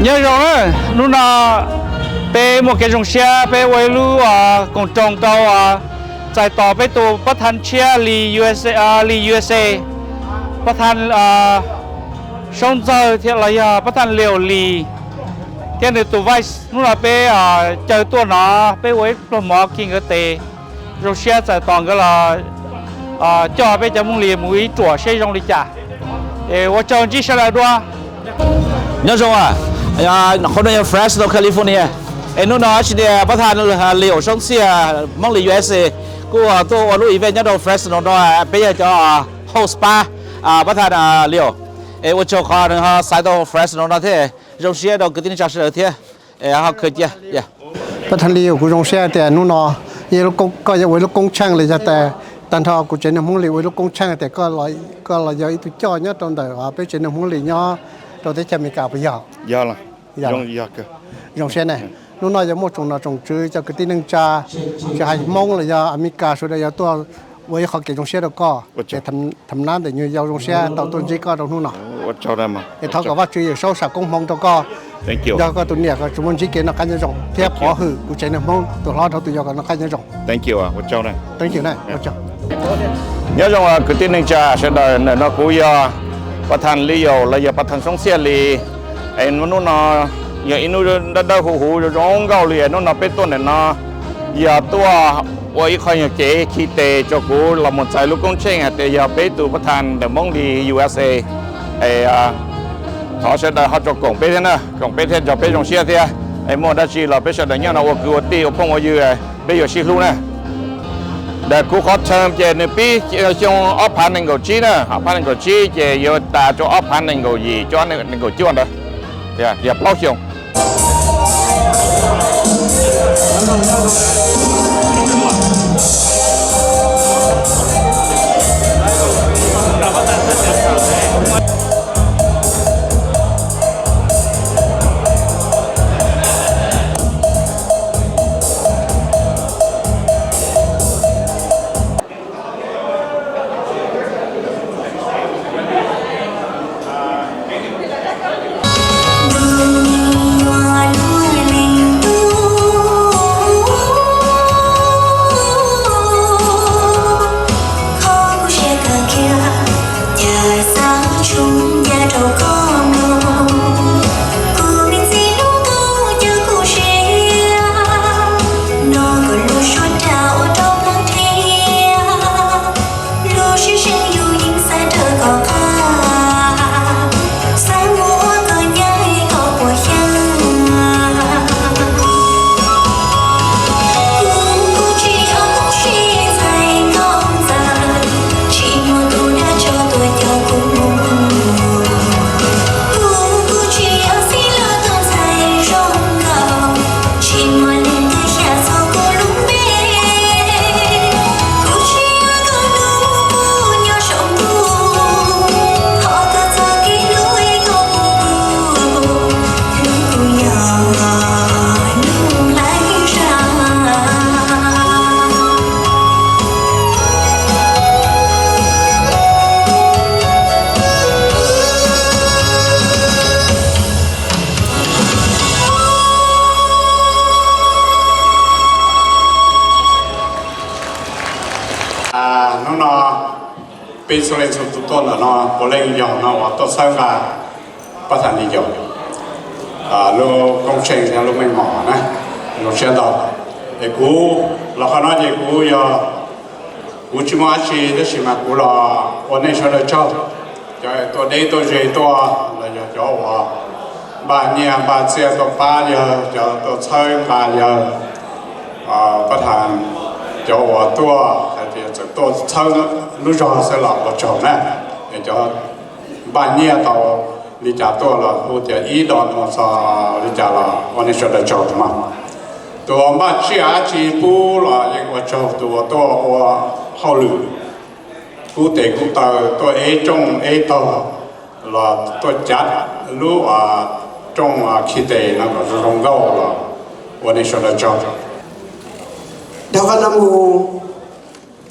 nhớ rồi đấy lúc nào bé một cái dòng xe bé quay lu cùng trồng câu chạy tàu bé tụ bắt thành xe li USA bắt thành sông giờ thì là bắt thành liều lì cái này tụ vai lúc nào bé chơi tua nó bé quay làm mỏ kinh cái tệ dòng xe chạy tàu cái là cho bé cho mông lì mũi chùa xe dòng đi trả tôi cho chị sẽ lại đua nhớ rồiคนในเฟรชโนแคลิฟอร์เนียนู่นน่ะชิเดียประธานเหลียวช่องเสียมั่งลี USA กูตัวรู้อีเวนต์ยัดเฟรชโนด้วยไปจะโฮสปาประธานเหลียวว่าจะขอหนึ่งสายตัวเฟรชโนนั่นเถอะโรงเสียเราก็ติดจัดเสร็จเถอะเขาเคยเจอประธานเหลียวกูโรงเสียแต่นู่นน่ะยี่ลูกก็จะไว้ลูกกงช่างเลยจะแต่ตันทอกูเจนมั่งลีไว้ลูกกงช่างแต่ก็ลอยย้อยตัวจ่อเนาะตอนเดี๋ยวไปเจนมั่งลีเนาะเราได้จะมีการไปยาว啦，用个，用些呢，นู่นน่ะจะหมดตรงนั้นตรงจื้อจะกตินึงจะให้มองเลยจะอเมริกาสุดเลยตัวไว้เขาเก็บตรงเสียแล้วก็จะทำน้ำแต่เนี่ยยาวตรงเสียต่อต้นจีก็ตรงนู้นน่ะ我找他嘛，ไอ้เขาก็ว่าจื้อเสาสักกงมองตัวก็ thank you， ยาวก็ตัวเนี่ยก็จุมันจีเกนักการจะส่งเทียบพอหือกูใจเนี่ยมองตัวล้อตัวยาวก็นักการจะส่ง thank you 我找他， ตั้งชื่อไหน我找nhớ rằng cái tin này cha sẽ đợi nó cú yaประธานลีโอแล้วอย่าประธานสงเสียลีไอ้นู่นน่ะอย่าอินูได้หูร้องเกาหลีนู่นน่ะเป็นต้นเนี่ยนะอย่าตัวว่าอีกคนอย่างเก๋ขี้เตะจกูเราหมดใจลูกกงเชงแต่อย่าเป็นตัวประธานเดมองดี USA ไอ้เขาจะได้เขาจะกงเป็นนะกงเป็นจะเป็นจงเสียเถอะไอ้หมดได้ชีเราเป็นจะได้เนี่ยนะว่าคือว่าตีว่าพงว่าอยู่เป็นอยู่ชีลูกนะแต่กูขอเชิญเจนปีจงออฟพันหนึ่งกูชี้นะออฟพันหนึ่งกูชี้เจยตาจงออฟพันหนึ่งกูยีจงหนึ่งกูจ้วนเลยอย่าเปล่าเชียวปีสุรินทร์สุดต้นเนาะโบเล่ยองเนาะว่าต้นสร้างการประธานนิยมลูกกงเชงเนี่ยลูกไม่หมอนะลูกเชื่อต่อไอ้กูเราขนาดไอ้กูยอกูชิมาชีได้ชิมากูรอวันนี้ฉันเลยชอบจะตัวนี้ตัวเจตัวเราจะจ่อว่าบ้านเนี่ยบ้านเสียตัวป้าเยอะจะตัวเชิงป้าเยอะประธานจ่อว่าตัวจะตัวเชิงรู้จักเสร็จแล้วก็จบนะจะบ้านเนี่ยต่อลิจ่าตัวเราพูดจะอีดอนมาสอลิจ่าเราวันนี้ฉันเลยจบมาตัวบ้านเชียจีปูเรายังว่าจบตัวว่าเข้าลือกูเตะกูเตอตัวเอจงเอต่อเราตัวจัดรู้ว่าจงคิดเตะนะก็รงเก้าเราวันนี้ฉันเลยจบเดี๋ยวกันนะมู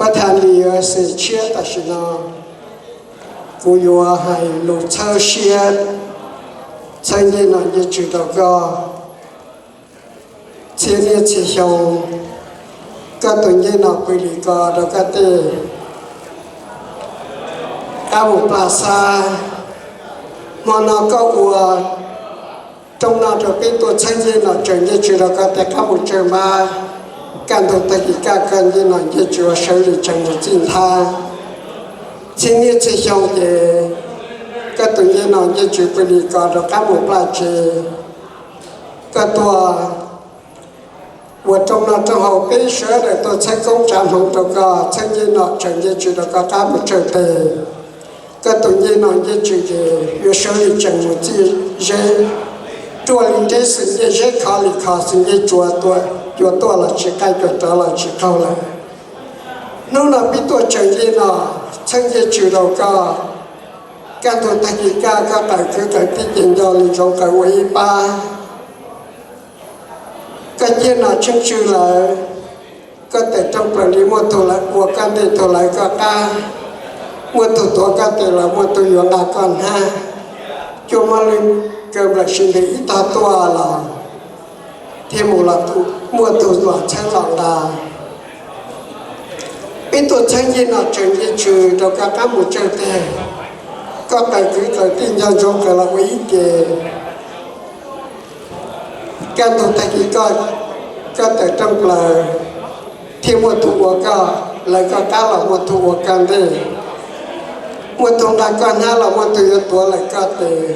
ประธานลีเสียเชียตัดสินกูอยู่ให้ลูกเช่าเชีย参见了也知道个，前年之后，个对年那规律个那个的，阿姆巴萨，莫那个我，trong那就被多参见了，正也知道个在阿姆这嘛，干到自己干干的那也知道手里正有进他，前年之后的。cái tự nhiên nó như chịu quy định có được các một là chỉ cái tua và trong nó trong hậu cái sữa để tôi sẽ công trạng không được có thế nhiên nó chẳng như chịu được có các một trở tề cái tự nhiên nó như chịu gì yêu sữa thì chẳng một gì dễ chùa linh thế sự như dễ khó thì khó sự như chùa tôi là chỉ cái chùa đó là chỉ câu là nó là biết tôi chẳng như nó chẳng như chịu được có các tôi ta chỉ ca các bạn cứ cái chuyện do lý do cái quỹ ba cái chuyện là chứng sự là có thể trong phần lý một thủ lại của các đề thủ lại có ca một thủ tổ các đề là một thủ yếu là còn ha cho mà lên cơm là xin để ít ta toa là thêm một là một thủ là chẳng lòng là biết tôi chẳng gì là chẳng gì trừ đâu các một chơi thế có cái tin nhau cho cái là quý kề cái tổ thầy có thể trong là thêm một thủ của cả lại có cá là một thủ của cả đây một thủ đại con ha là một thủ tuổi lại có thể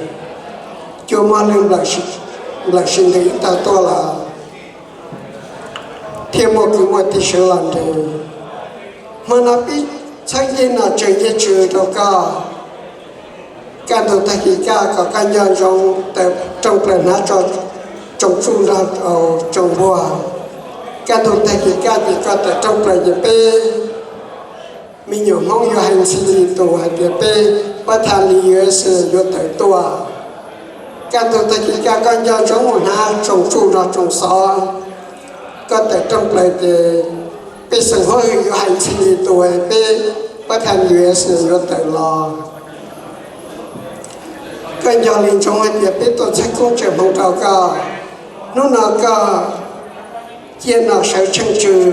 cho mà lên là sinh lý ta to là thêm một tí sửa làm thì mà nó biết sáng gì là chuyện gì trừ đâu cả cái đầu ta chỉ cả có cái nhân trong trong phần nó cho trong chung ra trong hoa cái đầu ta chỉ cả thì có thể trong phần gì pe mình nhiều mong nhiều hành sinh tổ hay gì pe bắt thành lý sự vô tới tổ cái đầu ta chỉ cả cái nhân trong một ha trong chung ra trong xó có thể trong phần thì pe sinh hoạt nhiều hành sinh tổ hay pe bắt thành lý sự vô tới lo cái nhà linh trong anh biết biết tôi sẽ không chịu không trao cả nó nào cả hiện nào sẽ chân trừ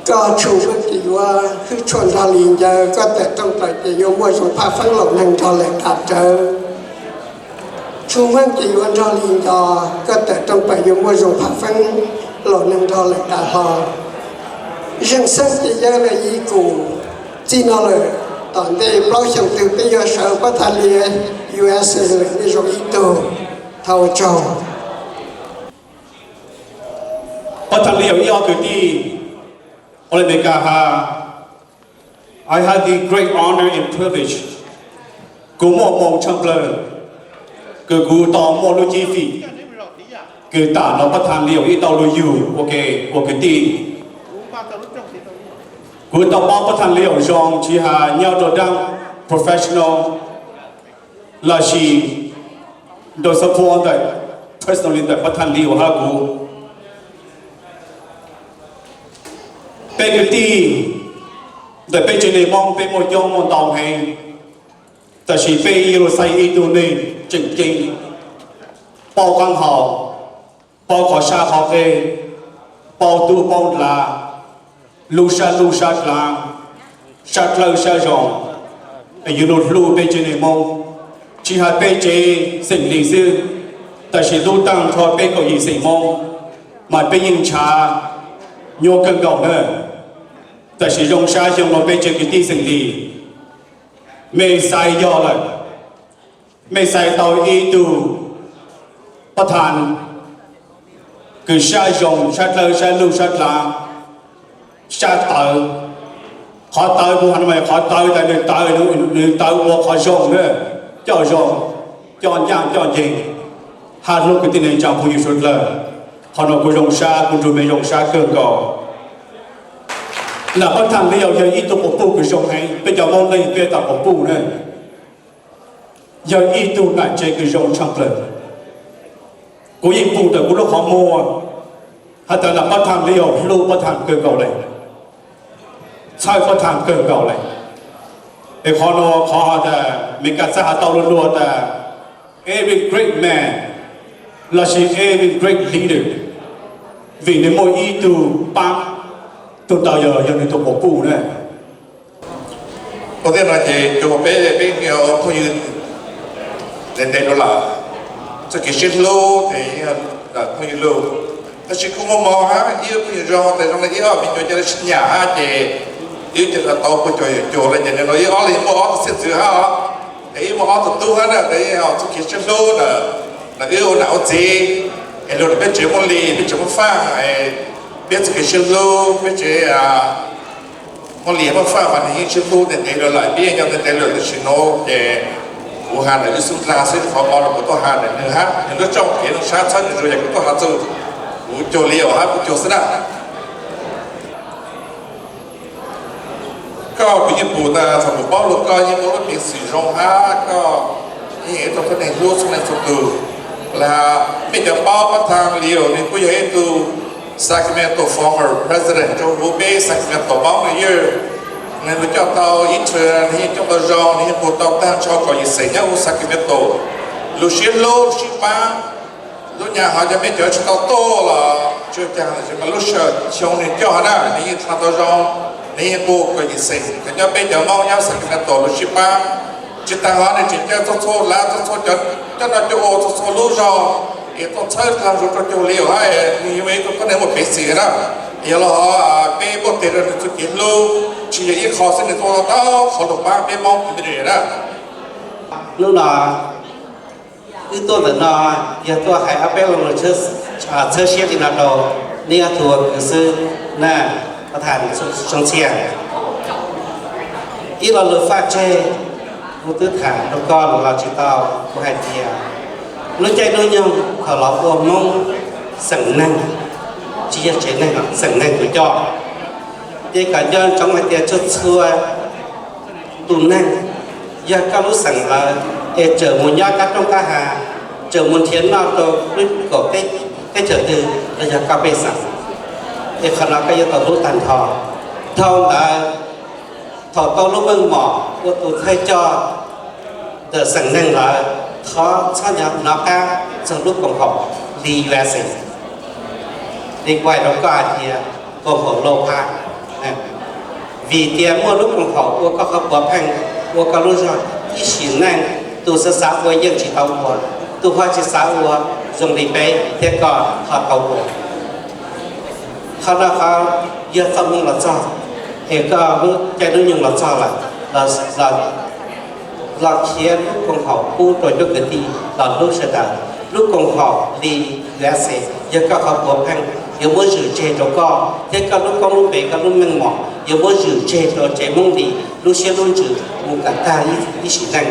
cả chủ bất kỳ qua khi chuẩn ra linh giờ có thể trong tại để dùng mua dùng pha phân lỏng năng cho lại cả trời chủ bất kỳ qua ra linh giờ có thể trong tại dùng mua dùng pha phân lỏng năng cho lại cả họ riêng sáng thì giờ là ý cụ chỉ nói là tận đây bao nhiêu từ bây giờ sở bắt thành liền US đi rồi ít đồ thầu trầu bắt thành liền yêu cái gì Olympic ha I had the great honor and privilege của một trong lời của tỏ một lô chi phí của ta nó bắt thành liền ít tàu lô dù của cái gì của tàu bao bắt thành liệu dòng chỉ hà nhau đồ đăng professional là chỉ đồ support tại personally tại bắt thành liệu ha của bên cái gì tại bên trên này mong bên một dòng một tàu hay tại chỉ bên yêu say ít đồ này chỉnh bao căng họ bao khó xa họ về bao tu bao là lu sát là sát lâu sát rộng để yêu đột lu bên trên này mong chỉ hai bên trên sinh lý sư tại chỉ lu tăng thôi bên có gì sinh mong mà bên nhìn trà nhô cân gọng nữa tại chỉ rong sát trong nó bên trên cái tí sinh lý mê sai do là mê sai tàu y tu bắt thành cứ sát rộng sát lâu sát lu sát là sát tới họ tới của hắn mày họ tới tại nơi tới của họ rộng nữa cho rộng cho nhang cho gì hai lúc cái tin này chẳng phải xuất lời họ nói của rộng xa của rồi mấy rộng xa cơ cầu là bắt thằng bây giờ ít tụ một bu cái rộng hay bây giờ mong lên về tập một bu nữa giờ ít tụ lại chơi cái rộng trong lời của những bu từ của nó họ mua hay là bắt thằng bây giờ lưu bắt thằng cơ cầu này sai có thằng cơ cầu này khó nó khó là mình cả xã tàu luôn luôn là every great man là chỉ every great leader vì nếu mỗi ý từ bám tôi tạo giờ nên tôi bỏ cụ này. Đầu tiên là thì chúng bé nhiều thôi đến đây đó là cho cái shit lô thì là thôi lô ta chỉ không mò ha yêu cái rau tại trong này yêu mình cho nó nhà ha thì yêu cho là tàu của chỗ là nhận nó yêu là mua sẽ sửa ha để mua tu ha để họ cho cái shit lô là yêu não gì cái lô biết chơi môn lì biết chơi môn pha biết cái shit lô biết chơi môn lì môn pha mà những shit lô để đây lại biết nhau để là shit lô để u hàn là sung la sẽ khó bỏ được của hàn này nữa ha nhưng nó trong cái nó sát sát rồi thì của hàn rồi u cho liều ha u cho sẵn có cái như bù ta thằng bù bao lúc coi như bố bị sử dụng ha có như trong cái này luôn trong này thuộc từ là mìnhจะbao bắt thang liều nên cũng như từ Sacramento former president Joe Biden Sacramento bao nhiêu nên lúc cho tao intern thì cho tao rong thì bộ tao đang cho có gì xảy nhau Sacramento lúc xuyên lô xuyên ba lúc nhà họ cho biết cho tao to là chưa chăng là chỉ mà lúc sợ xong thì cho họ đã thì thằng tao rong thì bộ có gì xảy cái nhau bây giờ mau nhau Sacramento lúc xuyên ba chỉ ta họ này chỉ cho số lá số cho nó cho ô số lú rong thì tao chơi làm rồi cho liều hay như vậy có nên một cái gì đó giờ là họ bé bộ tiền rồi tụi kiến lô chỉ là ít khó xin được tôi tao khó được ba bé mong cái gì đó lúc nào cứ tôi vẫn nói giờ tôi hãy áp dụng một chút chơi xe thì nào đầu đi thuộc cái sự nè có thành song xe ít là lựa phát chơi một thứ thả nó con là chỉ tao của hai tia nó chạy đôi nhau thở lọc của mong sẵn năng chỉ là chế này sẵn năng của cho thì cả nhân trong hai tia chút xưa tù năng giờ các lúc sẵn là để chờ một nhau các trong ca hà chờ một thiên nào tôi biết có cái trở từ là giờ các bên sẵn để khả năng cái tàu lúc tàn thọ thông đã thọ tàu lúc mừng mỏ của tôi thay cho để sẵn năng là khó sao nhớ nó ca trong lúc công học đi USA đi quay đó coi thì công học lâu ha vì tiền mua lúc công học của các học bậc hành của các lúc rồi ý xin năng tôi sẽ xã hội dân chỉ tàu của tôi hoa chỉ xã hội dùng đi bé thế còn họ tàu của họ đã có giờ xong là cho thì có cái đó nhưng là cho là khiến lúc công học khu rồi cho cái gì là lúc sẽ đạt lúc công học đi USA giờ các học bậc hành giờ muốn giữ chế cho con thế các lúc con lúc bé các lúc mình mỏ giờ muốn giữ chế cho chế mong đi lúc sẽ luôn giữ một cả ta ý sĩ năng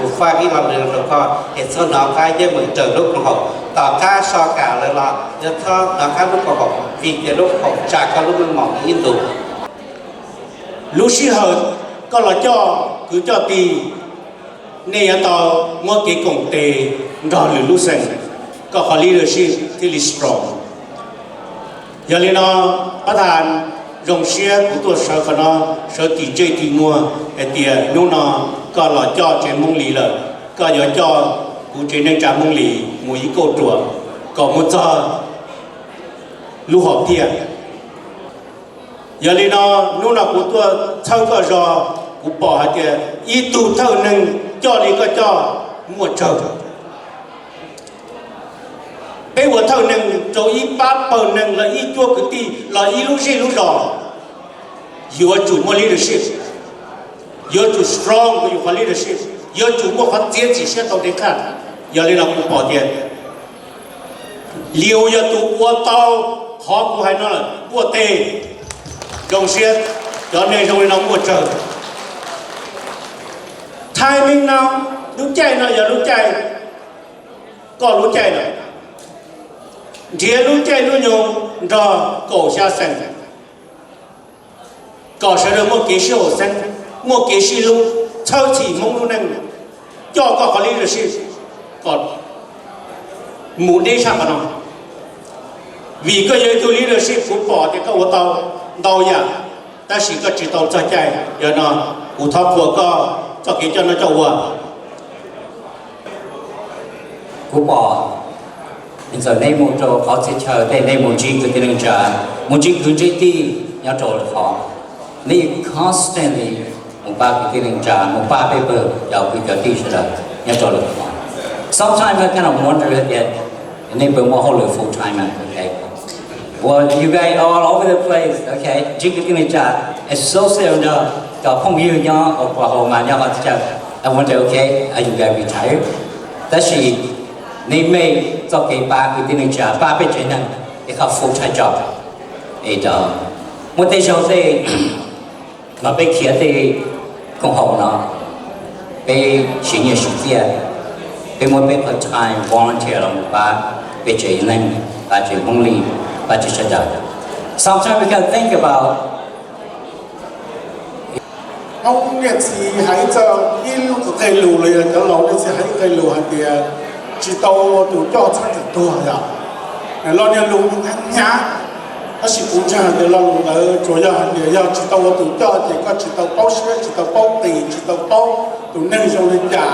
của pha cái làm đường rồi con để sau đó cái với mình chờ lúc công học tạo ca so cả lại là giờ thọ nó khác lúc công học vì cái lúc học trả các lúc mình mỏ in đủ lúc xí hơn có là cho cứ cho tì nên tao mua cái công ty rồi lúc sen có họ leadership thì là strong giờ lên nó bắt đầu dùng xe của tôi sợ phải nó sợ tỷ chơi tỷ mua để tiền lúc nó có là cho trên mông lì rồi có giờ cho của trên nền trà mông lì một ý câu chùa có một giờ lúc họp tiền giờ lên nó lúc nào của tôi thâu có rồi của bỏ hạt tiền ý tụ thâu nâng cho đi có cho mua chờ bây giờ thâu nâng cho ý bát bờ nâng là ý chua cái gì là ý lúc gì lúc đó you are chủ mua leadership you are too strong for your leadership you are chủ mua phát triển chỉ sẽ tàu đến khác giờ lên là cũng bỏ tiền liều giờ tụ qua tàu khó của hai nó là qua tê đồng xe cho nên rồi nó mua chờ timing nào lúc chạy nào giờ lúc chạy còn lúc chạy nào lúc chạy lúc nhiều rồi cổ xa xanh có sẽ được một cái sự hỗ trợ một cái sự luôn thâu chỉ mong luôn năng cho có leadership còn muốn đi sang nó vì cái giới tôi leadership của bỏ thì có tàu tàu nhà ta chỉ có chỉ tàu cho chạy giờ nó cụ tháp của có cho cái cho nó cho vừa cú bỏ bây giờ nay một chỗ có thể chờ đây nay một chi cái tiếng chờ một chi cứ chỉ đi nhau chỗ là khó nay constantly một ba cái tiếng chờ một ba paper giàu cái đi sẽ là nhau chỗ là khó sometimes I kind of wonder that nay bữa mua whole full time okay well you guys all over the place okay chỉ cái tiếng chờ it's so sad đó có không yêu nhau ở qua hồ mà nhau họ chờ I wonder okay are you guys retired that's she nên mày cho cái ba cái tiếng trả ba cái chuyện này để họ full time job ấy đó một cái số thì mà bị kia thì cũng hậu nó bị sinh nhật sinh nhật bị một bị part time volunteer làm ba bị chuyện này ba chuyện công lý ba chuyện sẽ được sometimes we can think about ông nhận gì hãy cho in cái lùเลยcho lâu nên sẽ hãy cái lù hạt tiền chỉ tàu tụ cho chắc được tua rồi lo nhà lù hắn nhá nó chỉ cũng chẳng được lo ở chỗ nhà để giờ chỉ tàu tụ cho chỉ có chỉ tàu bao xe chỉ tàu bao tiền chỉ tàu bao tụ nâng dùng lên trả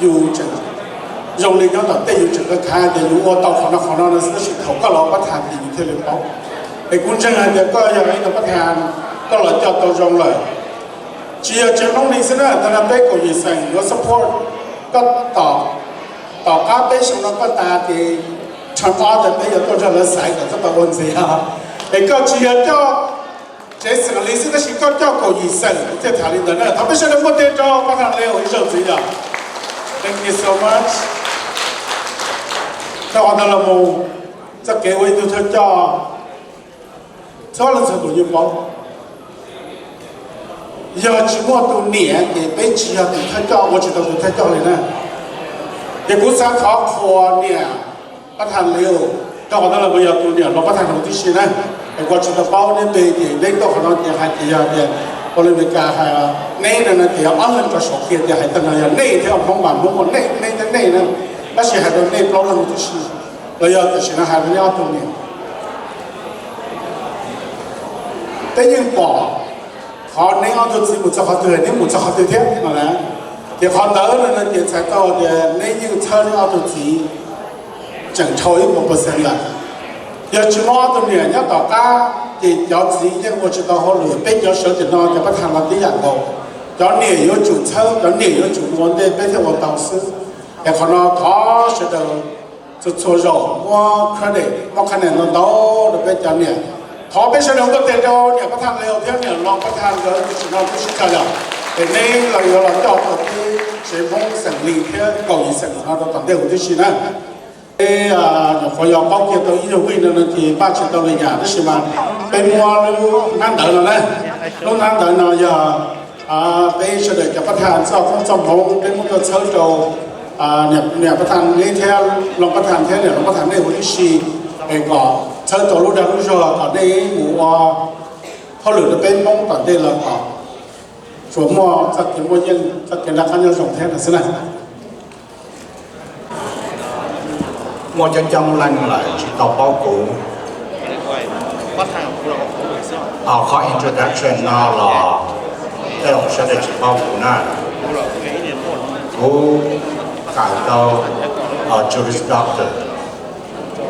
dù chẳng dùng lên nó tàu tiền dù chẳng có khai để dù ô tàu khó nó chỉ không có lo bắt hàng gì theo lên bao thì cũng chẳng được có giờ ấy nó bắt hàng có lo cho tàu dùng lại chỉ ở trên nông đi xin là ta làm đấy có gì sang nó support có tỏ cá bé xong nó có ta thì chẳng có được bây giờ tôi cho nó sai được rất là vấn gì ha để có chỉ ở cho chế xử lý xin nó chỉ có cho có gì sang cái thảo luận đó nữa, thằng bé sẽ được một tên cho các hàng leo ấy rồi gì đó thank you so much các bạn là một chắc kế hoạch tôi thôi cho là sự của như bao giờ chỉ mua tụ nẻ để bé chỉ là tụ thay cho我知道tụ thay cho này nè để cú sáng khó khó nè bắt hành liều cho họ là bây giờ tụ nẻ nó bắt hành một tí xí nè để我知道bao nên về thì lên đó họ nói thì hai thì thì Olympic hay nay là thì ông lên cho số kia thì hay tên là nay thì ông không bàn không còn nay thế này nè bác sĩ hay nói nay bao lần một tí xí bây giờ thì nó hay với nhau tụ nẻ thế nhưng bỏ họ nên họ tôi chỉ một cho họ từ nên một cho họ từ thế mà là thì họ đỡ là tiền sai to thì nên những chơi họ tôi chỉ chẳng thôi 1% là giờ chỉ nói tôi nhớ nhớ tao cả thì cho chỉ những một chút tao họ lừa biết cho số tiền nó cho bắt hàng là tí dạng đồ cho nhiều yếu chủ chơi cho nhiều yếu chủ muốn để biết theo một đầu sư thì họ nó có sự đầu cho rồi mua credit mua khả năng nó đâu được biết cho nhiều họ biết sẽ đồng tiền cho nhà phát thanh leo theo nhà lo phát thanh rồi chỉ nói cái sự cho thì nên là do là cho cái sẽ mong sản lý theo cầu gì sản nó đó toàn đều cái gì nữa cái họ giờ bao kia tôi yêu quý nó thì 3 triệu đồng nhà đó mà bên mua năng đợi nó đây lúc năng đợi nó giờ bên sẽ được phát thanh sau không trong vòng bên mua cái sơ đồ nhà phát thanh đi theo lo phát thanh theo nhà lo phát thanh đều cái gì để có sơ đồ lúc đó lúc rồi còn đây ngủ họ lựa được bên mong toàn đây là có số mua chắc cái mua nhân chắc cái là cá nhân rộng thế là thế này mua chân trong lành lại chỉ tàu bao cũ có introduction nó là cái ông sẽ được chỉ bao cũ này cũ cải tàu Juris Doctor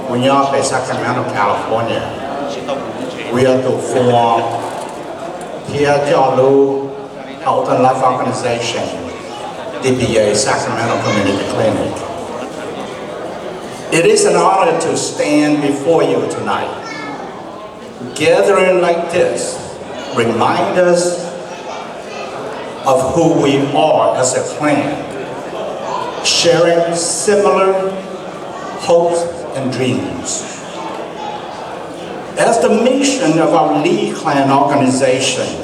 we are in Sacramento, California we are to form here cho lưu Health and Life Organization, DBA Sacramento Community Clinic. It is an honor to stand before you tonight. Gathering like this remind us of who we are as a clan, sharing similar hopes and dreams. As the mission of our Lee Clan organization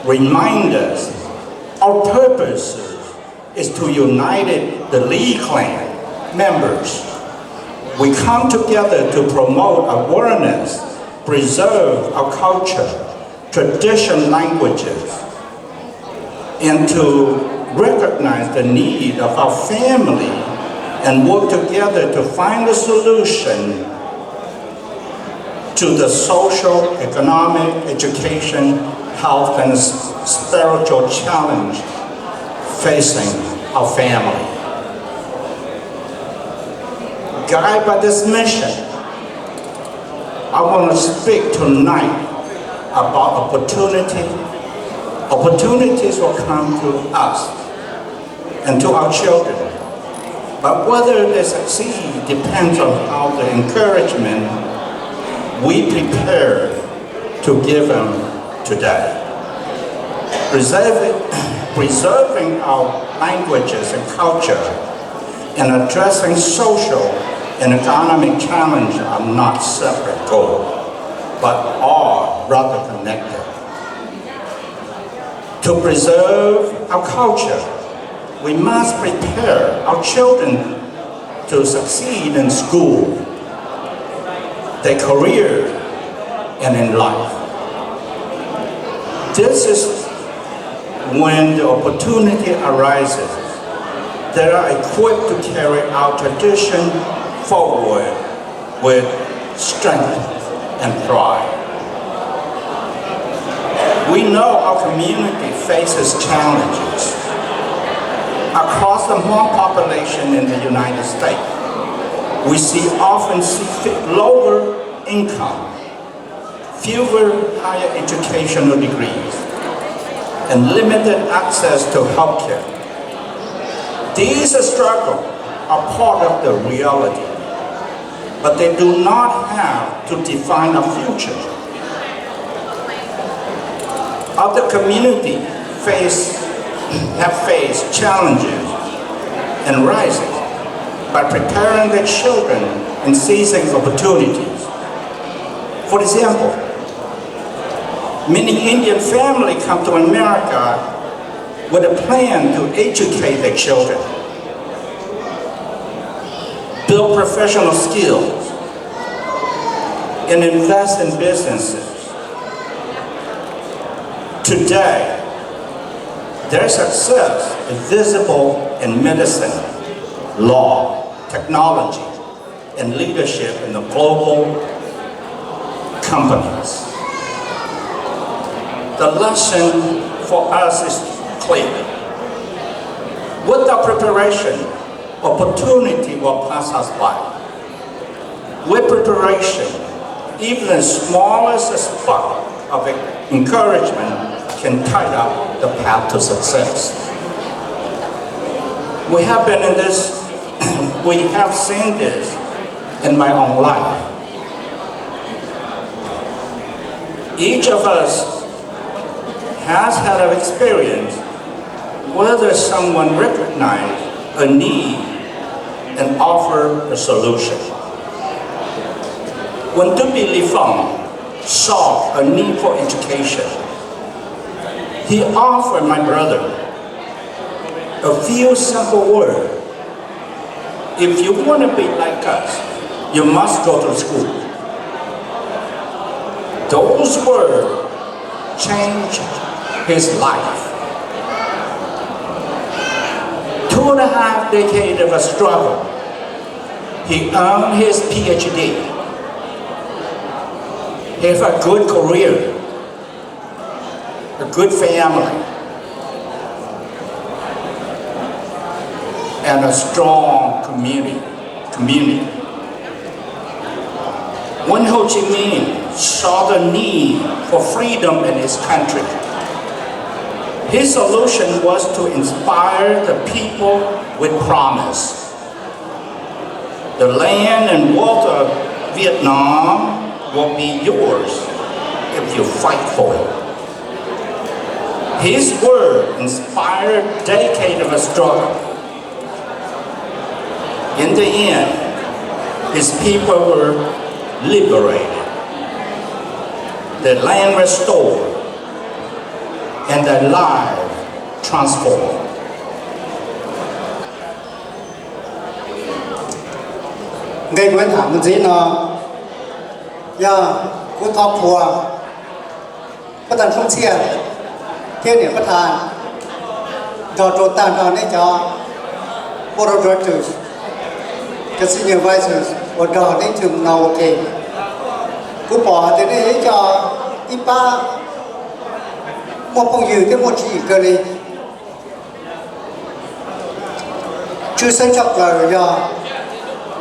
remind us our purpose is to unite the Lee Clan members. We come together to promote awareness, preserve our culture, tradition, languages, and to recognize the need of our family and work together to find a solution to the social, economic, education, health and spiritual challenge facing our family. Guided by this mission, I want to speak tonight about opportunity. Opportunities will come to us and to our children, but whether they succeed depends on how the encouragement we prepare to give them today. Preserving our languages and culture and addressing social and economic challenges are not separate goals, but are rather connected. To preserve our culture, we must prepare our children to succeed in school, their career, and in life. This is when the opportunity arises, they are equipped to carry our tradition forward with strength and pride. We know our community faces challenges. Across the Hmong population in the United States, we often see lower income, fewer higher educational degrees, and limited access to healthcare. These struggles are part of the reality, but they do not have to define our future. Other communities have faced challenges and rises by preparing their children and seizing opportunities. For example, many Indian families come to America with a plan to educate their children, build professional skills, and invest in businesses. Today, their success is visible in medicine, law, technology, and leadership in the global companies. The lesson for us is clear. Without preparation, opportunity will pass us by. With preparation, even the smallest spark of encouragement can tie up the path to success. We have been in this, we have seen this in my own life. Each of us has had an experience whether someone recognized a need and offered a solution. When Dubi Li Feng saw a need for education, he offered my brother a few simple words. If you want to be like us, you must go to school. Those words changed his life. 2.5 decades of a struggle, he earned his PhD. He has a good career, a good family, and a strong community. When Ho Chi Minh saw the need for freedom in his country, his solution was to inspire the people with promise. The land and water of Vietnam will be yours if you fight for it. His word inspired decades of a struggle. In the end, his people were liberated, their land restored, and their lives transformed. Ngày mới thẳng gì nó, ya cú thọ phùa, phát triển không chia, thiên địa phát triển, do trộn tàn đó này cho board of directors, the senior advisors, or đó này chừng nào thì cú bỏ thì này cho ipa một phong yêu cái một chỉ cơ li chưa sinh chọc lời giờ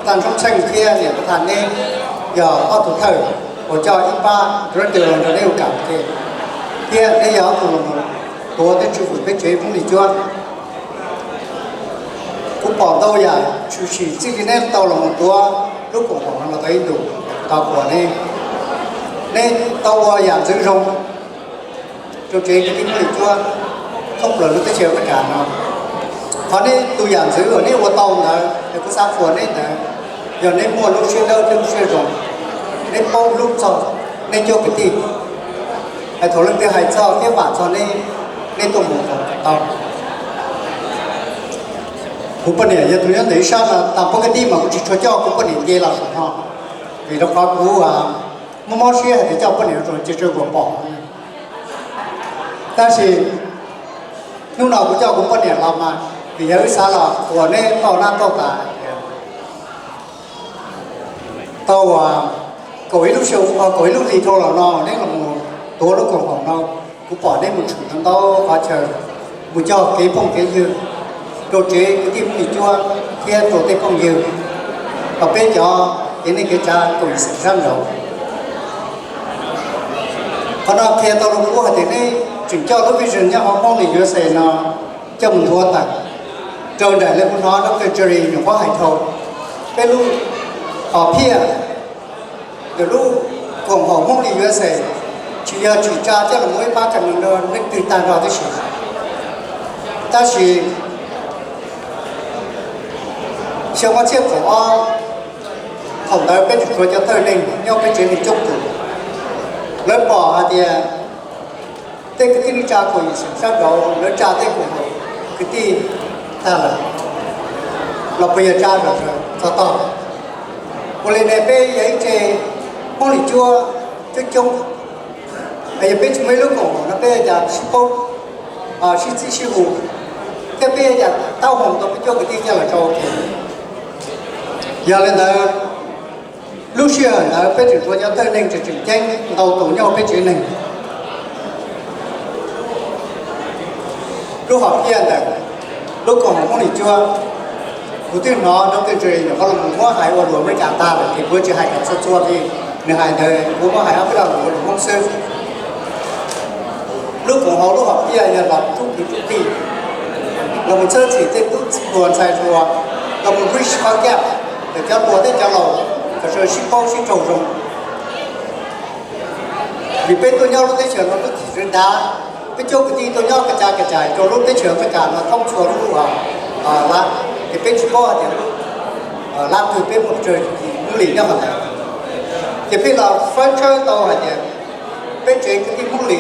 tàn trong xanh kia để thành nên giờ ở thủ thời của cho ít ba rất nhiều là đều cảm thì kia bây giờ của cái chủ cái chế cũng đi chưa cũng bỏ đâu vậy chủ chỉ chỉ nên tàu là một tua lúc của họ là thấy đủ tàu của nên tàu qua giảm giữ rong cho chế cái tính đi chưa không là lúc tới chiều tất cả nó họ nên tôi giảm giữ ở đây của tàu là để có sao của nên là giờ nên mua lúc xuyên đâu thêm xuyên rồi nên bao lúc sau nên cho cái tiền hay thổi lên cái hay cho cái bản cho nên tôi muốn tàu cũng bên này giờ tôi nhớ thấy sao là tạm cái đi mà cũng chỉ cho cũng bên này ghê là họ vì nó có cú mua xe thì cho bên này rồi chỉ chơi bỏ ta chỉ lúc nào cũng cho cũng bên này làm mà vì nhớ sao là của nên tàu nam tàu tả tàu cối lúc chiều cối lúc gì thôi là nó nên là một tối lúc còn khoảng nó cũng bỏ đến một chút nó tao có chờ một cho cái phong cái dư đồ chế cái tim bị chua kia đồ tây phong dư và bên cho cái này cái cha cũng sang rồi còn nó kia tao lúc của thì này chỉnh cho nó bây giờ nhá họ mong thì USA nó cho mình thua tặng trời đại lên của nó cái chơi nó có hành thôi cái lúc ở phía từ lúc còn họ mong thì USA chỉ tra cho là mỗi ba thằng nó nên từ tan vào tới sự ta chỉ sau đó chiếc của không tới bên chỗ cho thời nên nhau bên trên thì chúc tụ lớn bỏ thì tên cái đi tra của sao đó lớn tra tên của họ cái gì ta là bây giờ tra rồi cho to một lần này bây giờ chơi mong lịch chua chơi chung bây giờ bên mấy lúc còn nó bây giờ shippo xin sư phụ cái bây giờ tao hồng tao cho cái gì cho là cho giờ lên đó lúc xưa là bên chỗ cho tới nên chỉ tranh đầu tổ nhau bên chuyện này lúc học kia là lúc còn không đi chưa đầu tiên nó cái chuyện nó là muốn hải vào đuổi với cả ta thì vừa chỉ hải cảnh sát chua thì người hải thời muốn hải áp cái đầu không sư lúc còn họ lúc học kia là chút kỳ là một chơi chỉ tên chút buồn sai chùa là một wish bao kẹp để cho bùa đến cho lầu rồi ship bao ship trầu rồi vì bên tôi nhau lúc tới trường nó chỉ riêng đá bên chỗ cái gì tôi nhau cái chài cho lúc tới trường tất cả nó không chùa lúc là thì bên ship bao thì làm từ bên một trời cũng lì nhau mà thì bên là phân chơi tàu hả nhỉ bên trên cái cũng lì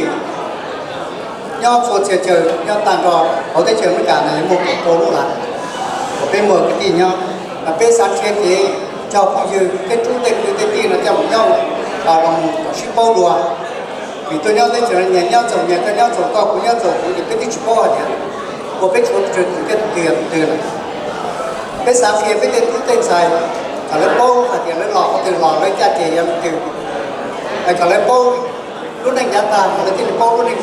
nhau chùa trời nhau tàn trò ở tới trường tất cả này một cái cô lúc là bên mở cái gì nhau là bên sáng trên thì cho cũng như cái trung tâm của cái tiền là cho nhau vào lòng ship bao đùa vì tôi nhau tới trường nhà nhau chồng nhà tôi nhau chồng con của nhau chồng thì cái ship bao hả của bên chỗ trường cái tiền từ này bên sáng kia bên trung tâm xài cả lấy bao phải tiền lấy lò có tiền lò lấy cha chị em tiền phải cả lấy bao lúc này giá ta phải lấy tiền bao lúc này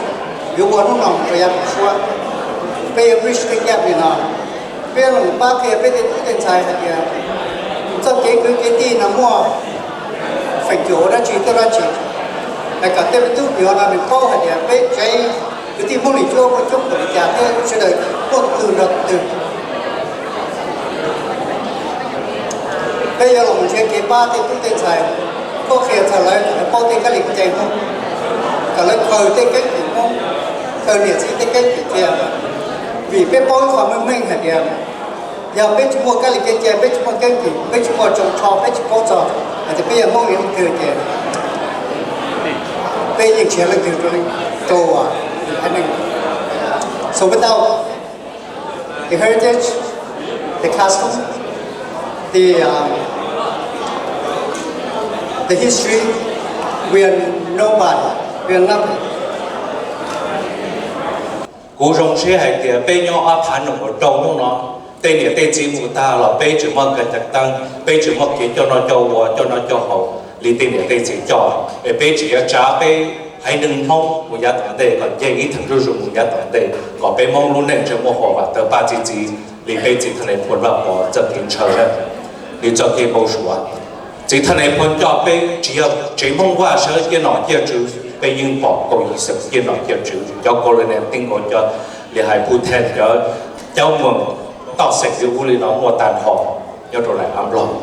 nếu muốn lúc nào phải em xua bây giờ rich cái gì nào bây giờ ba kia bên trung tâm xài hả kìa trong cái gì nó mua phải chỗ ra chỉ tôi ra chỉ lại cả tên tu biểu là mình bao hạt địa bên cái gì mua lịch cho một chút để trả thế sẽ đợi một từ bây giờ là mình chơi cái ba tên tu tên xài có khi thở lại bao tên cái lịch chạy không cả lấy thời tên cái gì không thời điểm gì tên cái gì tiền vì bên bao khoảng mình hạt địa giờ bên chúng mua cái lịch chơi bên chúng mua cái gì bên chúng mua trồng trò bên chúng mua trò thì bây giờ mong những thứ gì bây giờ chuyện là từ trâu anh em so without the heritage the custom the history we are nobody we are nothing cú rong xe hay thì bên nhau áp phản ở trâu trong nó tên này tên chỉ mù ta là bên chữ mong cần đặc tăng bên chữ mong kiến cho nó cho hậu lý tên này tên chỉ cho bên chỉ trả bên hay đừng mong một giá tổng đề còn dễ ý thằng rưu một giá tổng đề có bé mong luôn nên cho một họ và tờ ba chỉ lý bê chỉ thân này phun vào bỏ cho kiến chờ đấy lý cho kia bầu sủa chỉ thân này phun cho bé chỉ mong qua sơ kia nọ kia chữ bé nhưng bỏ cầu ý sự kia nọ kia chữ cho cô lên em tin ngồi cho lý hải phụ thẹn cho cháu mừng tạo sạch cái vũ lý nó mua tàn họ cho rồi lại ám lòng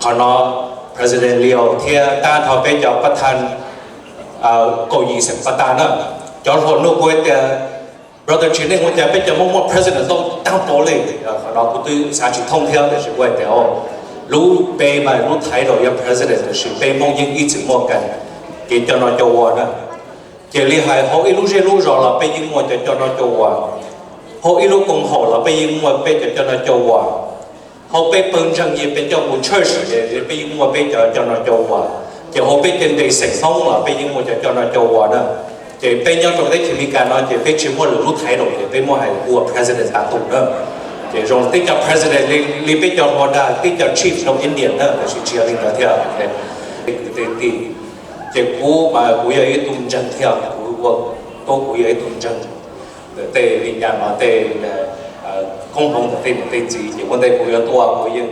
họ nó President Leo thì ta thọ bé cho bắt thành cầu ý sự bắt tan đó cho rồi nó quay thì brother chỉ nên muốn bây giờ muốn president đâu tăng tổ lên nó cũng từ xã chỉ thông theo để sự quay theo lũ bề mà lũ thái độ như president để sự bề mong những ý chỉ mua cần chỉ cho nó cho qua đó chỉ li hai họ lũ dễ lũ rồi là bây giờ mua cho nó cho qua họ lũ cùng họ là bây giờ mua bây giờ cho nó cho qua họ bây bưng rằng gì bây giờ muốn chơi sự để bây giờ mua bây giờ cho nó cho qua chỉ họ bây giờ để thành công là bây giờ mua cho nó cho qua đó chỉ bây giờ trong đấy thì mình nói chỉ bây giờ mua lũ thái độ thì bây mua hay của president ta tụng đó chỉ rồi tích cho president li bây giờ họ đã tích cho chief trong Indian đó là chỉ linh đó theo thì chỉ cú mà cú ấy tung chân theo cú cú ấy tung chân để linh nhà mà để công hồng để gì chỉ vấn đề cú ấy tua cú ấy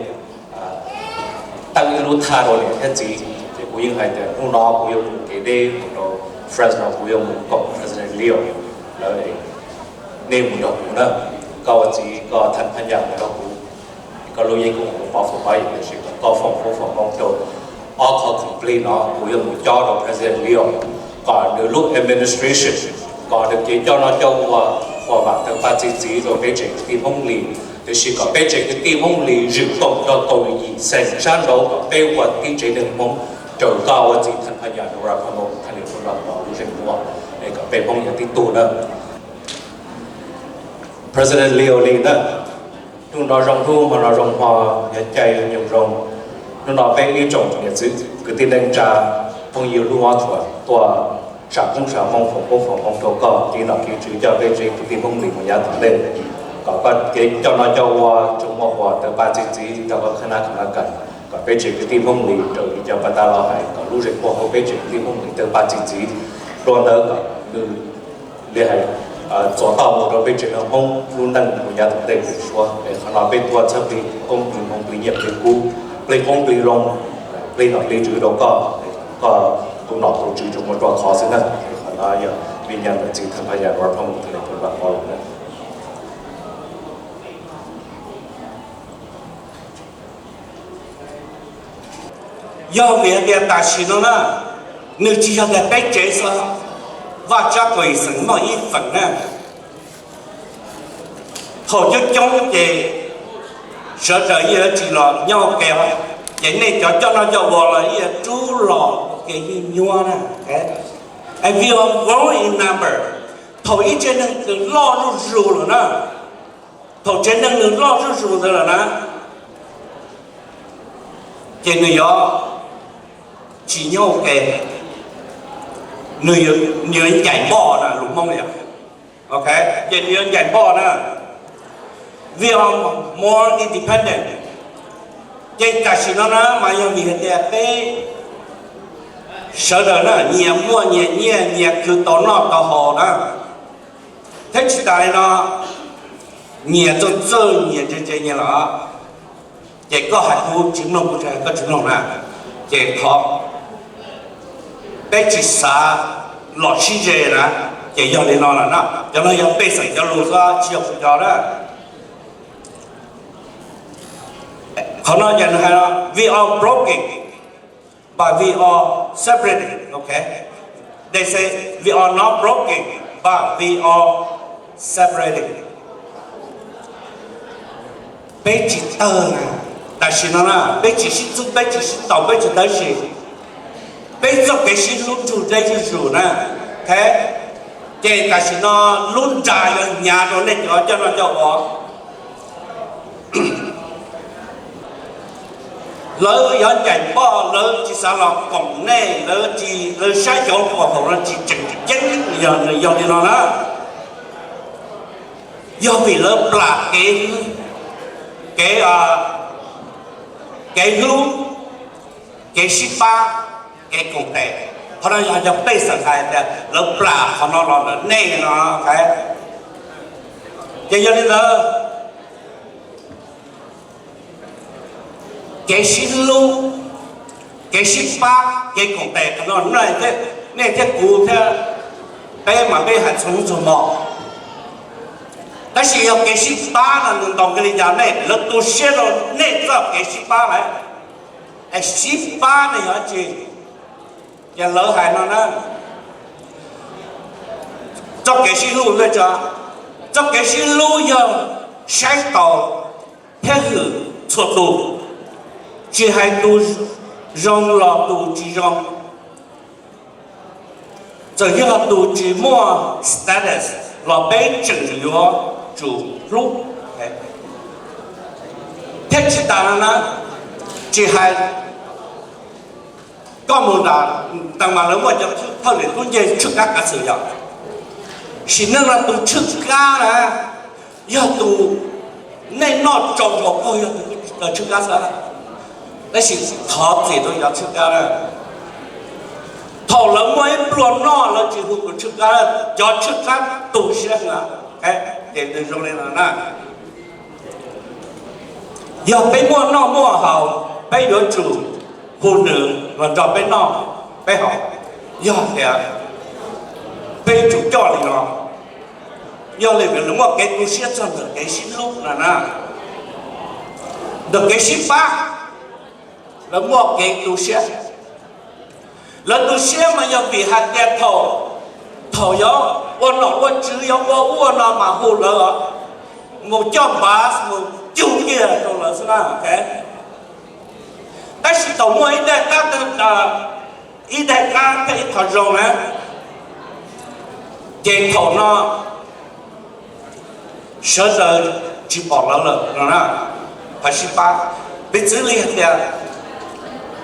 tăng lũ thái độ này thế gì chỉ cú ấy hay để lúc nó cú ấy cái đây Fresno cú ấy một president Leo là nên một đó cũng đó có chỉ có thành phần dạng đó cũng có lối cũng bảo phụ bay để sự có phòng mong cho all complete nó cũng một cho đó president Leo còn được lúc administration còn được chỉ cho nó cho hòa bạc từ ba chỉ rồi bây giờ team hông lì thì chỉ có bây giờ cái team hông lì dự cộng cho tôi ý sản sản đó có bây giờ cái chế đừng mong trở cao chỉ thành phần dạng đó là một thành phần là bảo lưu của để có bây mong những cái tụ đó President Leo Lee đó, chúng nó rong thu mà nó rong hoa hiện chạy nhiều rong, chúng nó bé ý trồng những cái tin đánh trả phong yêu lưu hoa thua sản công sản mong thổ cỏ thì nó kỹ chữ cho bé chỉ cái tin phong lì một giá thẳng lên, có cái cho nó cho hoa chúng hoa hoa từ ba chỉ cho có khả năng cần, có bé chỉ cái tin phong lì rồi cho bắt ta lo hay, có lúc dịch hoa bé chỉ cái tin phong lì từ ba chỉ rồi đó có từ liên hệ做到我都被这个红路能国家团队说，看到被多车被红被业被股被红被龙被哪被主都都拿到主中国做考试呢，看到有别人的经常拍下玩碰的那个好了呢。要别的大西了呢，你只要在被这上。và cho quỷ sừng mọi ý phần nè thổ chức chống thì sợ trời như chỉ là nhau kèo vậy này cho nó cho bò là chú lò cái gì nhua nè and we are growing in number thổ ý trên đừng lo rù rồi nè thổ trên đừng lo rù rồi là nè thì người đó chỉ nhau kèo người chạy bò nè đúng không nhỉ? Ok, vậy người chạy bò nè, we are more independent. Vậy cả sự nó mà giờ vì hiện tại cái sợ đời nó nhiều mua nhiều cứ tốn nó tao hồ đó, thế chỉ tại nó nhiều cho nhiều như là vậy có hạt thu chứng long của có chứng long nè, vậy khó bé chỉ xả lọt chi dễ nè, chỉ do lên nó là nó, cho nó giống bé sợi cho lúa ra chiều cho đó. Họ nói rằng là we are broken, but we are separated. Okay, they say we are not broken, but we are separated. Bé chỉ tơ nè, tại sao nó là bé chỉ xin bé chỉ xin tàu bé chỉ tới gì? Bây giờ cái gì luôn chủ đây chứ chủ nè, thế cái cái gì nó luôn trải ở nhà rồi nên cho nó cho họ lỡ giờ chạy bỏ lỡ chỉ sao là cổng này lỡ chỉ lỡ sai chỗ của họ là chỉ chừng giờ đi nó đó do vì lỡ là cái hướng cái ship ba cái công tệ เขาเราอยากจะไปสังขารแต่เราปราบเขาเราเน่เนาะcái giờ giờ cái xin lu cái xin ba cái công tệ nó này thế cụ thế cái mà cái hạt sống số một但是要给18呢，能当个人家呢，那都写了，那这给18来，哎，18呢要去，也老害了呢。这给是路那着，这给是路要晒到配合速度，只还都让了都只让，这要都只么 status， 老百姓要。主路，哎，天气大了呢，只还搞不大，当嘛人我就后来都也出家个时候，是那个都出家了，要都那闹中国高要出家啥，那是好子都要出家了，头了我也不闹了，之后不出家了，要出家都行啊，哎。để từ trong này là giờ bé mua nó mua hậu bé đứa chủ phụ nữ và cho bé nó bé học giờ thì bé chủ cho thì nó giờ thì phải đúng một cái tu siết cho được cái xin lúc là được cái xin ba là một cái tu siết lần tu siết mà giờ bị hạt đẹp thầu gió ôn nó ôn chữ gió ôn nó mà hồ lỡ một trăm ba một chục kia rồi là sao nào cái但是到我一代一代cái thầu rồi nè cái thầu nó sợ giờ chỉ bỏ lỡ rồi nè phải xin ba bây giờ liền thì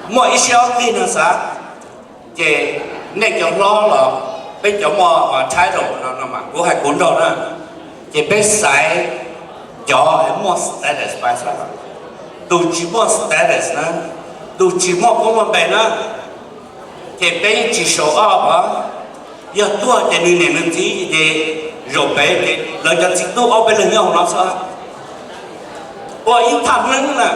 mỗi số kia nó sao cái này cái lo là bây giờ mà thái độ nó mà của hai cuốn rồi đó chỉ biết sai cho em mua status bài sao đủ chỉ mua status nữa đủ chỉ mua công văn bài nữa chỉ biết chỉ số ở giờ tua để người này nên gì để rồi bé để lợi cho chỉ tua ở bên nhau nó sao và ít tham lớn nè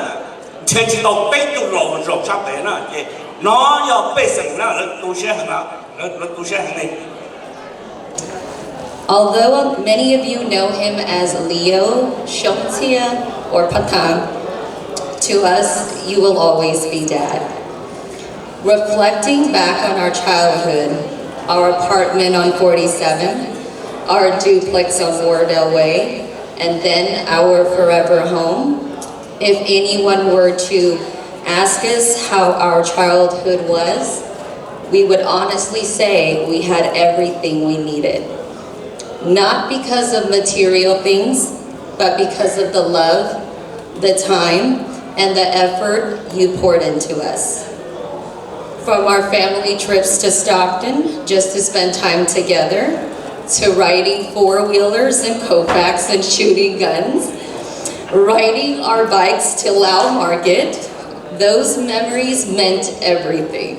chỉ đầu bé tu rồi sắp tới nè nó giờ bé sinh nè nó tu sẽ hàng nào nó tu sẽ hàng này. Although many of you know him as Leo, Shomtia, or Patan, to us, you will always be Dad. Reflecting back on our childhood, our apartment on 47, our duplex on Wardell Way, and then our forever home, if anyone were to ask us how our childhood was, we would honestly say we had everything we needed. Not because of material things, but because of the love, the time, and the effort you poured into us. From our family trips to Stockton, just to spend time together, to riding four-wheelers and Kofax and shooting guns, riding our bikes to Lau Market, those memories meant everything.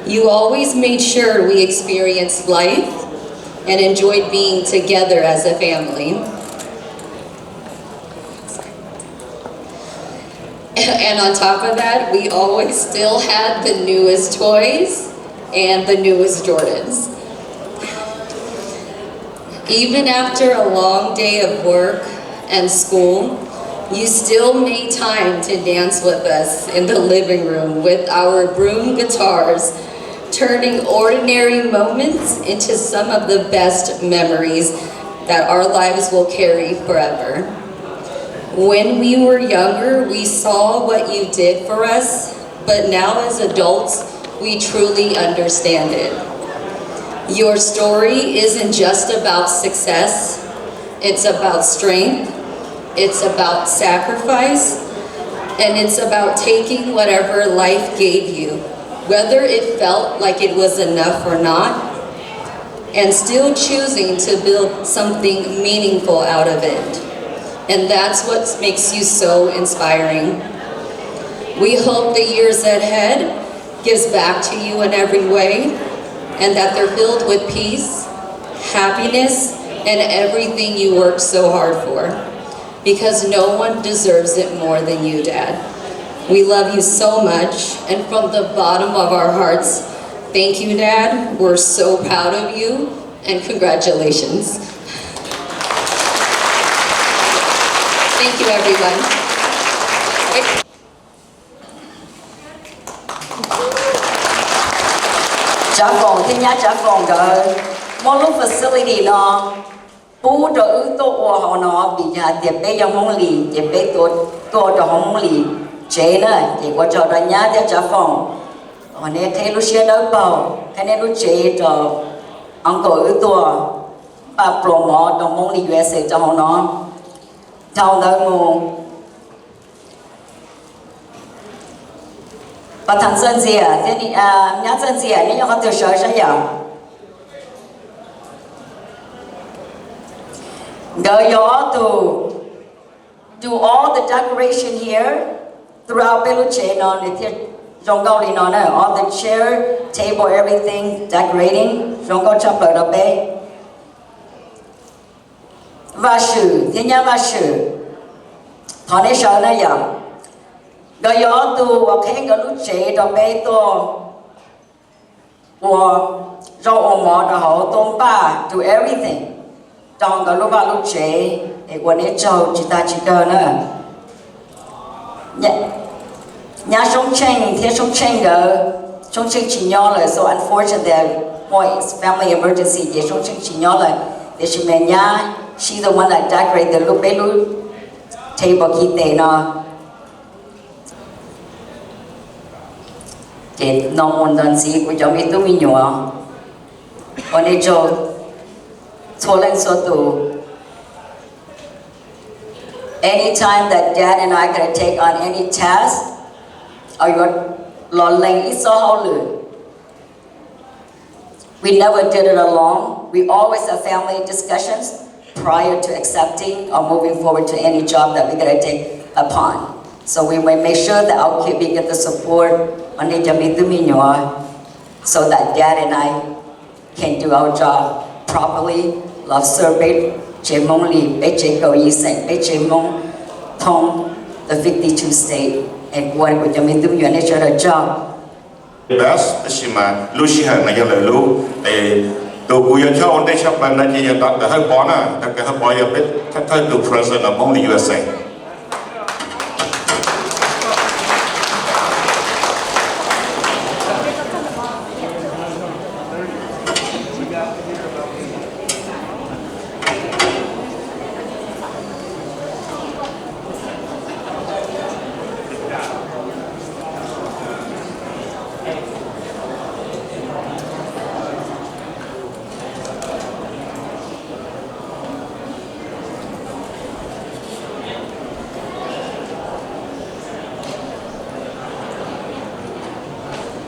You always made sure we experienced life and enjoyed being together as a family. And on top of that, we always still had the newest toys and the newest Jordans. Even after a long day of work and school, you still made time to dance with us in the living room with our broom guitars, turning ordinary moments into some of the best memories that our lives will carry forever. When we were younger, we saw what you did for us, but now as adults, we truly understand it. Your story isn't just about success, it's about strength, it's about sacrifice, and it's about taking whatever life gave you, whether it felt like it was enough or not, and still choosing to build something meaningful out of it. And that's what makes you so inspiring. We hope the years ahead gives back to you in every way, and that they're filled with peace, happiness, and everything you worked so hard for. Because no one deserves it more than you, Dad. We love you so much, and from the bottom of our hearts, thank you, Dad. We're so proud of you, and congratulations. Thank you, everyone. Trả phòng thế nhá trả phòng đó một lúc facility nó bố đó ư tô họ nó bị nhà tiệp bé trong mong lì tiệp bé tô đó mong lì chế nữa thì qua cho đó nhá theo trả phòng họ nên thấy lúc xưa đâu bao cái nên lúc chế cho ông cổ ư tô bà promote đó mong lì USA cho họ nó thao đó ngô và thằng dân gì à thế thì nhá dân gì à nếu họ từ sở sẽ giờ Go y'all to do all the decoration here throughout Beluche on the all the chair, table, everything decorating. Jongo chapter da be. Vashu, tinya vashu. Thane shao na ya. Go y'all to okay go Luche da be to. Wo rau omo da ho tom ba do everything. Trong cái lúc vào lúc chế thì quan hệ châu chỉ ta chỉ cơ nữa nhà sống tranh thế sống tranh gỡ sống tranh chỉ nhỏ là so unfortunate that boys family emergency để sống tranh chỉ nhỏ là để chị mẹ nhà she the one that decorate the lúc bé lúc table kia tệ nó để nó muốn đơn gì của cháu biết tôi mình nhỏ quan hệ châu anytime that Dad and I gotta take on any task, or we never did it alone. We always have family discussions prior to accepting or moving forward to any job that we gotta take upon. So we will make sure that our kid we get the support on the so that Dad and I can do our job properly. Love survey, chế mong lì, bé chế cầu y sạch, bé chế mong thông the 52 state and what của chúng mình tụi mình cho được job. Best, this mà lúc xí hàng này giờ là lúc để đồ cùi cho ổn định chấp lần này thì đặt cái hơi bó nè, đặt cái hơi bó giờ biết các thứ từ president of only USA.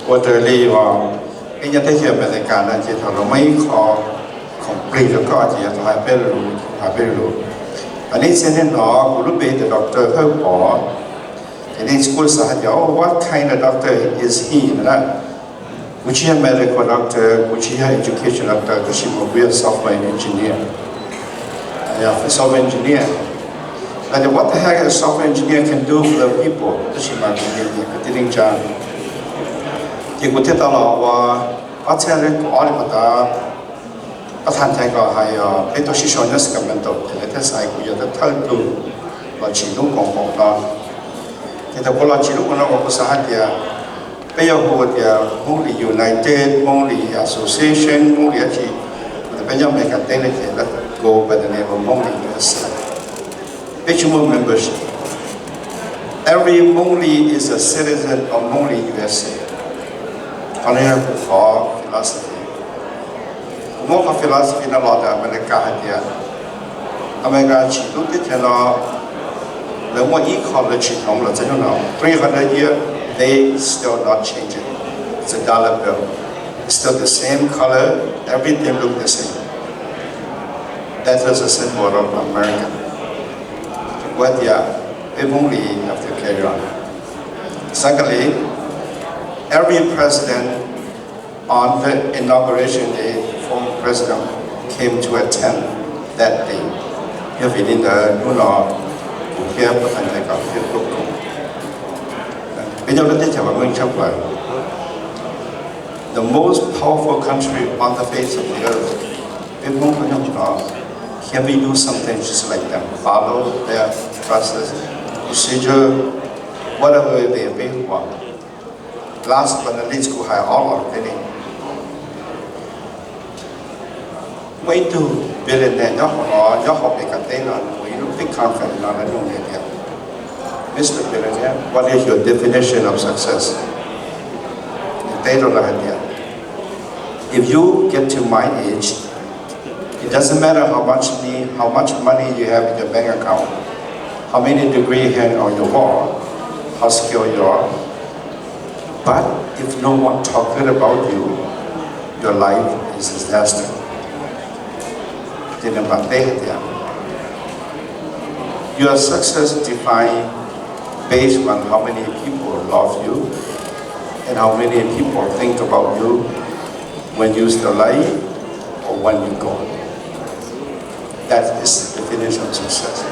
What the leave in the Asia American and Jetalomai call complete the card yet Haberu. And it's in law, who be the doctor her or and in school said, oh, what kind of doctor is he? Which is a medical doctor, which is an education doctor, because she will be a software engineer. Software engineer. And what the heck a software engineer can do for the people? She might be getting job. Thì cũng thế đó là ở trên này có những cái các thành thái có hay cái tổ chức sản xuất cái mình tổ thì cái sai của những cái thay đổi là chỉ lúc công cộng đó thì đâu có là chỉ lúc nó có sao thì bây giờ họ thì Mongli United, Mongli Association, Mongli gì thì bây giờ mình cần tên là thì là go by the name of Mongli USA. Each membership, every Mongli is a citizen of Mongli USA. Còn đây có philosophy. Một cái philosophy nó là America hay gì? America chỉ lúc tiếp theo nó nếu mà ecology thống là thế nào? 300 years they still not changing. It's a dollar bill. It's still the same color. Everything look the same. That is a symbol of America. What we only have to carry on. Secondly, every president on the inauguration day, former president came to attend that day. If it in the here, the most powerful country on the face of the earth. Can we do something just like them? Follow their process, procedure, whatever it may be. Last but not least, go high all of it. Way to billionaire, your hobby container, we look big conference on the room. Mr. Billionaire, what is your definition of success? They don't have yet. If you get to my age, it doesn't matter how much money you have in your bank account, how many degrees you have on your wall, how skilled you are. But if no one talking about you, your life is a disaster. Your success defined based on how many people love you and how many people think about you when you're still alive or when you go. That is the definition of success.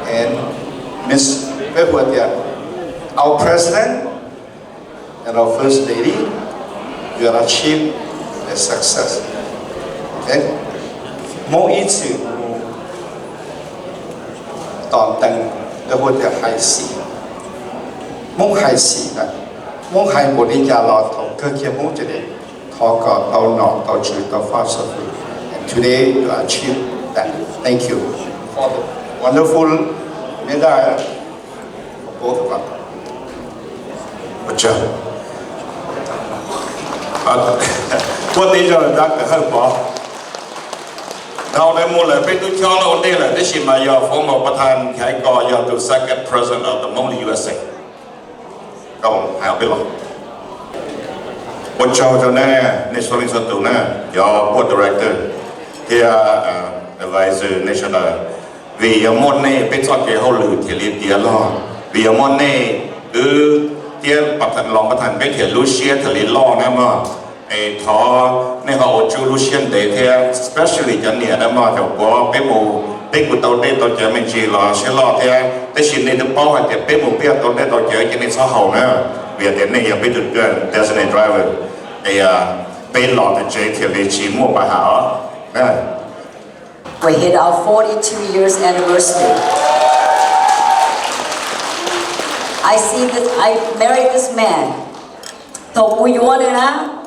And Ms. our President and our First Lady, you have achieved a success. Okay? More easy than the whole high sea. More high sea, more high body jalot of Kirkia Mojade, talk about not touch it of philosophy. And today you achieve that. Thank you for the wonderful medal for both of us. Good job. What is your doctor help? Now the mula bit to Cholo Dela, this is my former Patan Kaiko, the second president of the Moli USA. Go, I'll be long. What Chow Jona, National Institute, your board director, here, advisor national. We are money, Petsoke Holu, Tilly, dear law. We are money, dear Patan Long Patan, Betty, Lucia, Tilly Law, Nama. A tall, never Lucian day here, especially Jania, the mother of war, people, big without date or German G law, she law there, they should need the power at the people, be at the net or German, it's a home now. We are the name of the girl, designated driver. They are paid law the J till they see more by how. We hit our 42 years anniversary. I married this man. So you want it now?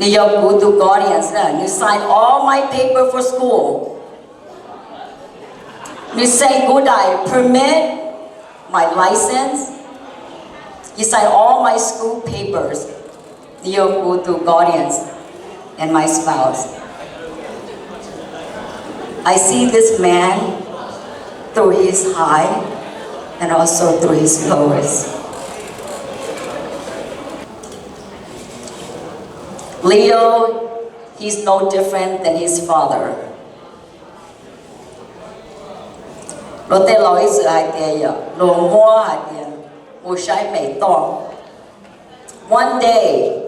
You go to guardians, you sign all my paper for school. You say good I permit, my license. You sign all my school papers. You go to guardians and my spouse. I see this man through his high and also through his lowest. Leo, he's no different than his father. One day,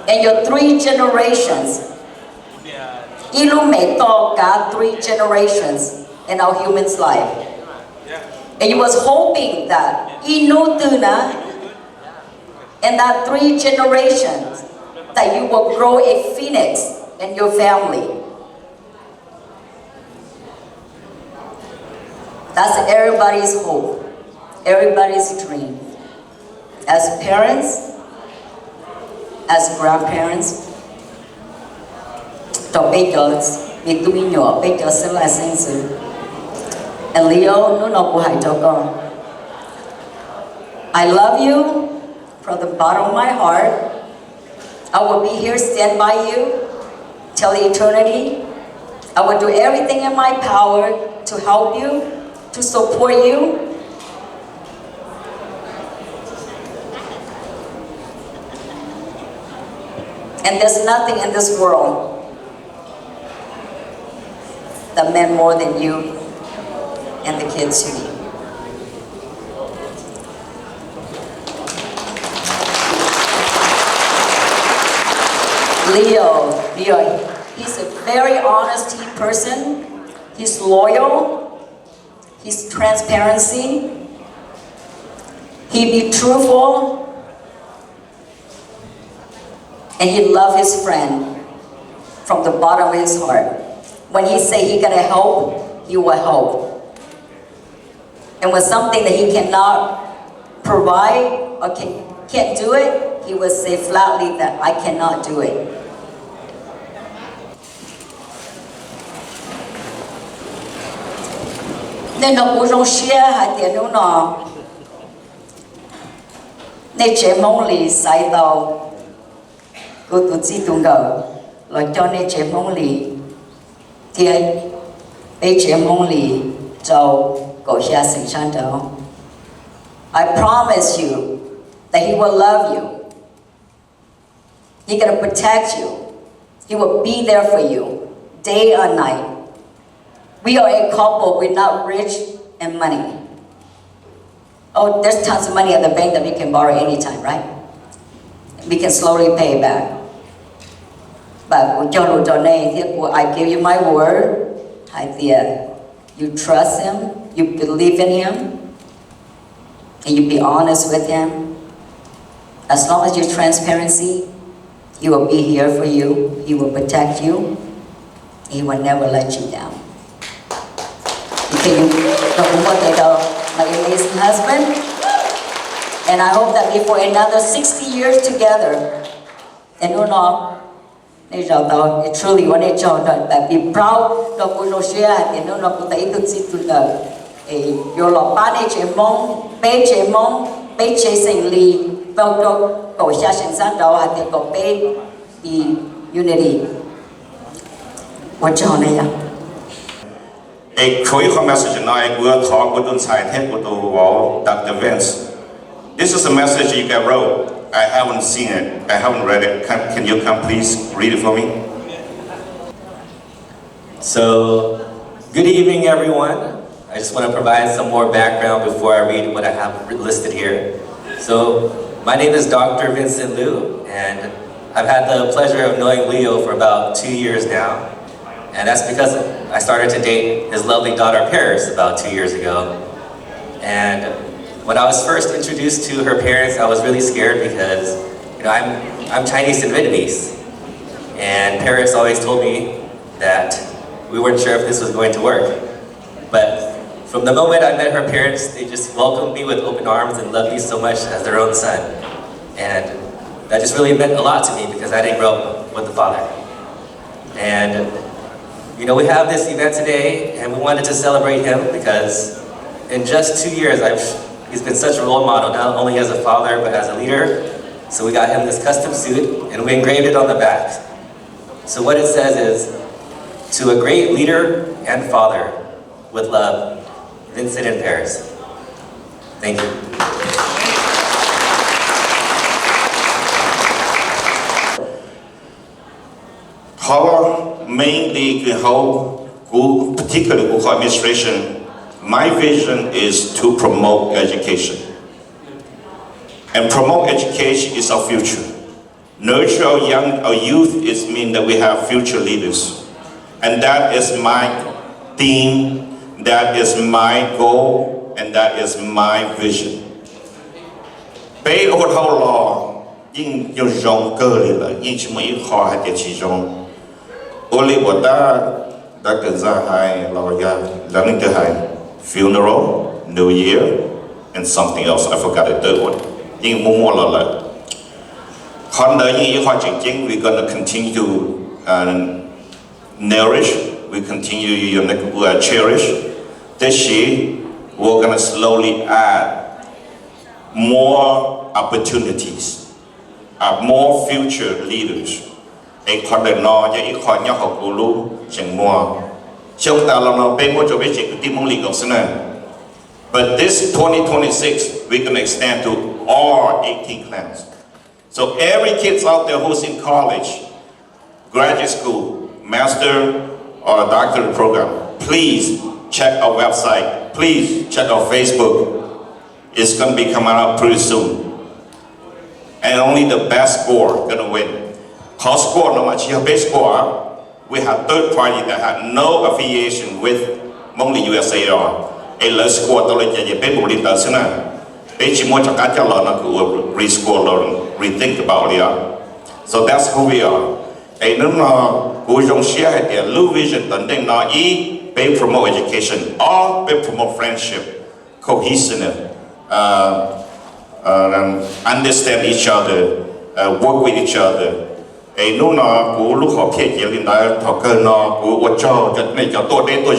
in your 3 generations, got 3 generations in our human's life. And you was hoping that in that 3 generations, that you will grow a phoenix in your family. That's everybody's hope, everybody's dream. As parents, as grandparents, and Leo, I love you from the bottom of my heart. I will be here, stand by you till eternity. I will do everything in my power to help you, to support you. And there's nothing in this world that meant more than you. and the kids to me. Leo, he's a very honest person. He's loyal. He's transparency. He be truthful. And he love his friend from the bottom of his heart. When he say he gonna help, he will help. And when something that he cannot provide or can't do it, he will say flatly that I cannot do it. Nên nó cũng trong share hai tiền đâu nó. Nên chế mong lì sai đầu. Cô tụi chị tụi ngờ. Rồi cho nên chế mong lì. Thì bây chế mong lì cho cổ xa sinh sản đó. I promise you that he will love you. He's gonna protect you. He will be there for you, day or night. We are a couple, we're not rich in money. Oh, there's tons of money at the bank that we can borrow anytime, right? We can slowly pay back. But I give you my word, you trust him, you believe in him, and you be honest with him. As long as you're transparency, he will be here for you, he will protect you, he will never let you down. My amazing husband, and I hope that before another 60 years together, and I truly want to be proud of Rosia, and your lopane chemong, pay chemong, pay chasing Lee, Belto, or Shashin Sando, I think of pay the unity. What's your name? A critical message tonight will talk with Dr. Vince. This is a message you got wrote. I haven't seen it. I haven't read it. Can you come please read it for me? So, good evening everyone. I just want to provide some more background before I read what I have listed here. So, my name is Dr. Vincent Liu, and I've had the pleasure of knowing Leo for about 2 years now. And that's because I started to date his lovely daughter Paris about 2 years ago. And when I was first introduced to her parents, I was really scared because I'm Chinese and Vietnamese. And Paris always told me that we weren't sure if this was going to work. But from the moment I met her parents, they just welcomed me with open arms and loved me so much as their own son. And that just really meant a lot to me because I didn't grow up with a father. And we have this event today, and we wanted to celebrate him because in just 2 years, he's been such a role model, not only as a father, but as a leader. So we got him this custom suit, and we engraved it on the back. So what it says is, to a great leader and father, with love, Vincent and Paris. Thank you. Mainly, particularly with administration, my vision is to promote education. And promote education is our future. Nurture our youth is mean that we have future leaders. And that is my theme, that is my goal, and that is my vision. Bây ô thâu lò, nhưng nhiều dòng cơ lì là, nhưng chỉ mấy khó hay tiết chỉ dòng. Ô lì bộ ta đã cần ra hai lò ya, là nên thứ hai, funeral, New Year, and something else, I forgot the third one. Nhưng mua là lại. Còn đời những khoa trình chính, we're gonna continue to nourish, we continue to cherish. This year, we're gonna slowly add more opportunities, more future leaders. Ai còn đời nó, ai còn nhau học cổ lũ, chẳng mua. Chúng ta làm nó bên môi cho biết chỉ có tìm mong lý gọc xin này. But this 2026, we're gonna extend to all 18 clans. So every kids out there who's in college, graduate school, master or doctorate program, please check our website. Please check our Facebook. It's going to be coming out pretty soon. And only the best score going to win. Cause score, no matter best score, we have third party that have no affiliation with Mongli USA or a low score. Rethink about it. So that's who we are. A no who don't share their low vision, then not they promote education or they promote friendship, cohesive, understand each other, work with each other. A no who look up here in the talker no who watch out that make your door day to